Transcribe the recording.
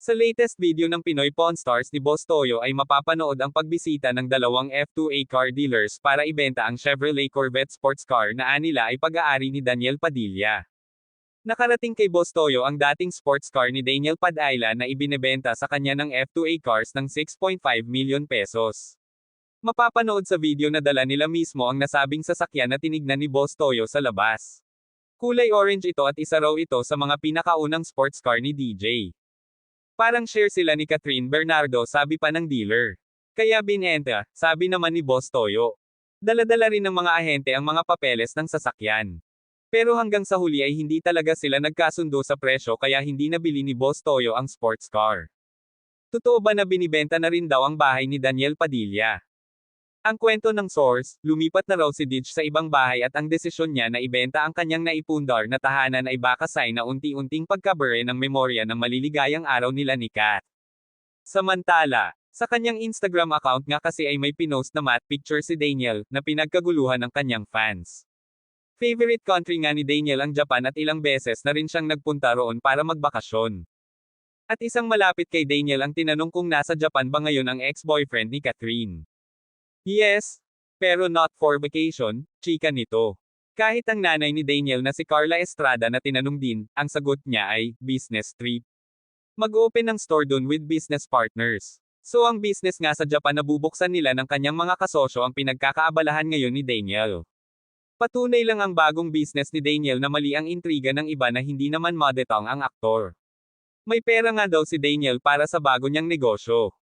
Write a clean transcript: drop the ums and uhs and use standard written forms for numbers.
Sa latest video ng Pinoy Pawn Stars ni Boss Toyo ay mapapanood ang pagbisita ng dalawang F2A car dealers para ibenta ang Chevrolet Corvette sports car na anila ay pag-aari ni Daniel Padilla. Nakarating kay Boss Toyo ang dating sports car ni Daniel Padilla na ibinebenta sa kanya ng F2A cars ng 6.5 million pesos. Mapapanood sa video na dala nila mismo ang nasabing sasakyan na tinignan ni Boss Toyo sa labas. Kulay orange ito at isa raw ito sa mga pinakaunang sports car ni DJ. Parang share sila ni Catherine Bernardo, sabi pa ng dealer. Kaya binenta, sabi naman ni Boss Toyo. Dala-dala rin ng mga ahente ang mga papeles ng sasakyan. Pero hanggang sa huli ay hindi talaga sila nagkasundo sa presyo kaya hindi nabili ni Boss Toyo ang sports car. Totoo ba na binibenta na rin daw ang bahay ni Daniel Padilla? Ang kwento ng source, lumipat na raw si Dij sa ibang bahay at ang desisyon niya na ibenta ang kanyang naipundar na tahanan ay baka sign na unti-unting pagkabere ng memorya ng maliligayang araw nila ni Kat. Samantala, sa kanyang Instagram account nga kasi ay may pinost na matte picture si Daniel, na pinagkaguluhan ng kanyang fans. Favorite country nga ni Daniel ang Japan at ilang beses na rin siyang nagpunta roon para magbakasyon. At isang malapit kay Daniel ang tinanong kung nasa Japan ba ngayon ang ex-boyfriend ni Catherine. Yes, pero not for vacation, chika nito. Kahit ang nanay ni Daniel na si Carla Estrada na tinanong din, ang sagot niya ay, business trip. Mag-open ng store dun with business partners. So ang business nga sa Japan na bubuksan nila ng kanyang mga kasosyo ang pinagkakaabalahan ngayon ni Daniel. Patunay lang ang bagong business ni Daniel na mali ang intriga ng iba na hindi naman madetang ang aktor. May pera nga daw si Daniel para sa bago niyang negosyo.